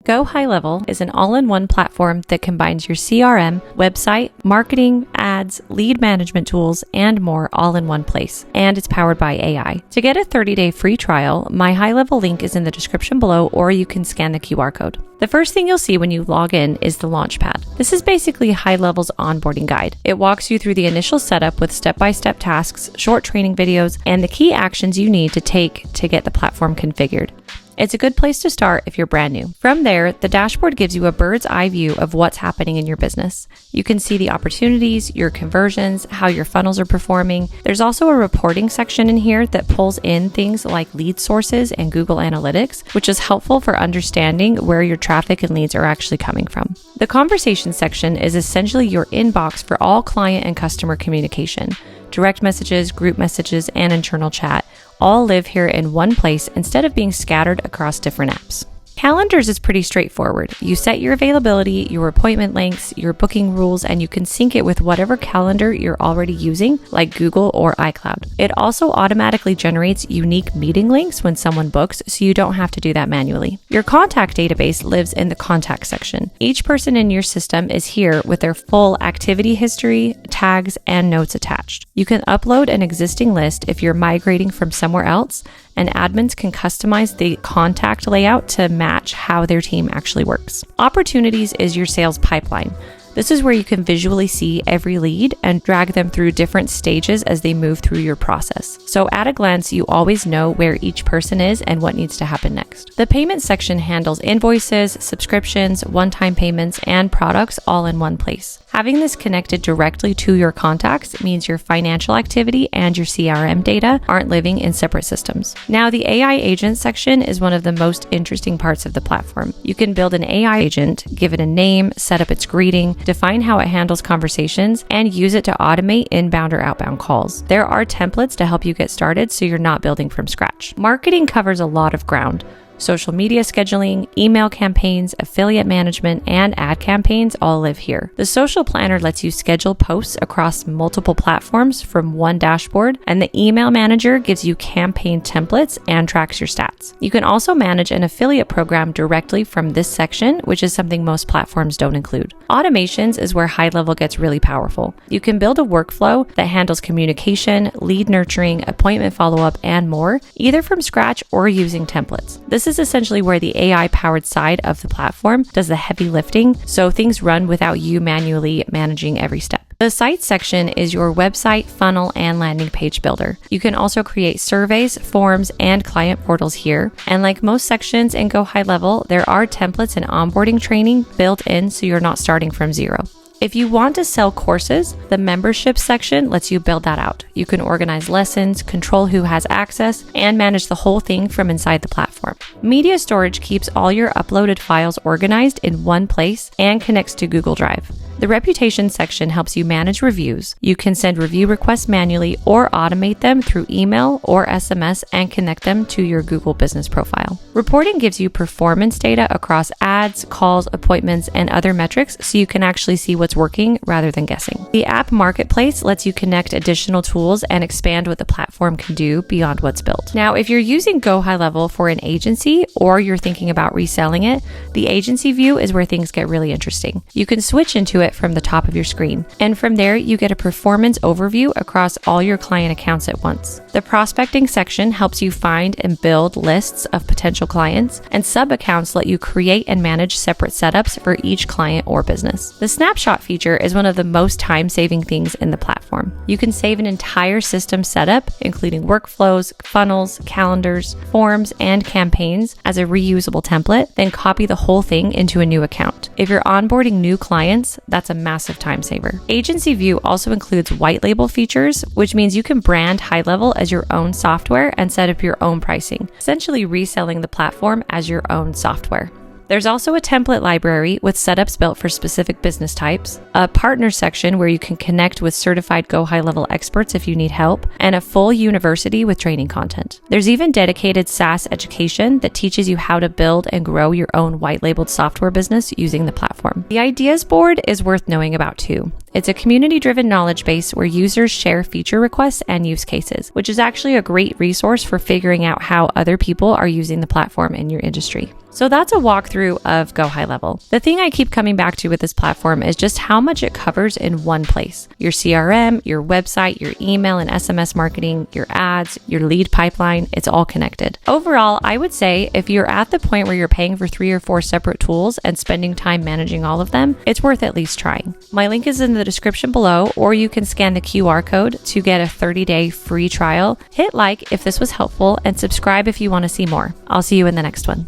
GoHighLevel is an all-in-one platform that combines your CRM, website, marketing, ads, lead management tools, and more all in one place. And it's powered by AI. To get a 30-day free trial, my HighLevel link is in the description below, or you can scan the QR code. The first thing you'll see when you log in is the Launchpad. This is basically HighLevel's onboarding guide. It walks you through the initial setup with step-by-step tasks, short training videos, and the key actions you need to take to get the platform configured. It's a good place to start if you're brand new. From there, the dashboard gives you a bird's eye view of what's happening in your business. You can see the opportunities, your conversions, how your funnels are performing. There's also a reporting section in here that pulls in things like lead sources and Google Analytics, which is helpful for understanding where your traffic and leads are actually coming from. The conversation section is essentially your inbox for all client and customer communication. Direct messages, group messages, and internal chat all live here in one place instead of being scattered across different apps. Calendars is pretty straightforward. You set your availability, your appointment lengths, your booking rules, and you can sync it with whatever calendar you're already using, like Google or iCloud. It also automatically generates unique meeting links when someone books, so you don't have to do that manually. Your contact database lives in the contact section. Each person in your system is here with their full activity history, tags, and notes attached. You can upload an existing list if you're migrating from somewhere else, and admins can customize the contact layout to match how their team actually works. Opportunities is your sales pipeline. This is where you can visually see every lead and drag them through different stages as they move through your process. So at a glance, you always know where each person is and what needs to happen next. The payment section handles invoices, subscriptions, one-time payments, and products all in one place. Having this connected directly to your contacts means your financial activity and your CRM data aren't living in separate systems. Now, the AI agent section is one of the most interesting parts of the platform. You can build an AI agent, give it a name, set up its greeting, define how it handles conversations, and use it to automate inbound or outbound calls. There are templates to help you get started so you're not building from scratch. Marketing covers a lot of ground. Social media scheduling, email campaigns, affiliate management, and ad campaigns all live here. The social planner lets you schedule posts across multiple platforms from one dashboard, and the email manager gives you campaign templates and tracks your stats. You can also manage an affiliate program directly from this section, which is something most platforms don't include. Automations is where HighLevel gets really powerful. You can build a workflow that handles communication, lead nurturing, appointment follow-up, and more, either from scratch or using templates. This is essentially where the AI-powered side of the platform does the heavy lifting, so things run without you manually managing every step. The Sites section is your website, funnel, and landing page builder. You can also create surveys, forms, and client portals here. And like most sections in GoHighLevel, there are templates and onboarding training built in so you're not starting from zero. If you want to sell courses, the membership section lets you build that out. You can organize lessons, control who has access, and manage the whole thing from inside the platform. Media storage keeps all your uploaded files organized in one place and connects to Google Drive. The reputation section helps you manage reviews. You can send review requests manually or automate them through email or SMS and connect them to your Google business profile. Reporting gives you performance data across ads, calls, appointments, and other metrics so you can actually see what's working rather than guessing. The app marketplace lets you connect additional tools and expand what the platform can do beyond what's built. Now, if you're using GoHighLevel for an agency or you're thinking about reselling it, the agency view is where things get really interesting. You can switch into it from the top of your screen. And from there, you get a performance overview across all your client accounts at once. The prospecting section helps you find and build lists of potential clients, and sub-accounts let you create and manage separate setups for each client or business. The Snapshot feature is one of the most time-saving things in the platform. You can save an entire system setup, including workflows, funnels, calendars, forms, and campaigns as a reusable template, then copy the whole thing into a new account. If you're onboarding new clients, that's a massive time saver. Agency View also includes white label features, which means you can brand HighLevel as your own software and set up your own pricing, essentially reselling the platform as your own software. There's also a template library with setups built for specific business types, a partner section where you can connect with certified GoHighLevel experts if you need help, and a full university with training content. There's even dedicated SaaS education that teaches you how to build and grow your own white-labeled software business using the platform. The ideas board is worth knowing about too. It's a community-driven knowledge base where users share feature requests and use cases, which is actually a great resource for figuring out how other people are using the platform in your industry. So that's a walkthrough of GoHighLevel. The thing I keep coming back to with this platform is just how much it covers in one place. Your CRM, your website, your email and SMS marketing, your ads, your lead pipeline, it's all connected. Overall, I would say if you're at the point where you're paying for 3 or 4 separate tools and spending time managing all of them, it's worth at least trying. My link is in the description below, or you can scan the QR code to get a 30-day free trial. Hit like if this was helpful and subscribe if you want to see more. I'll see you in the next one.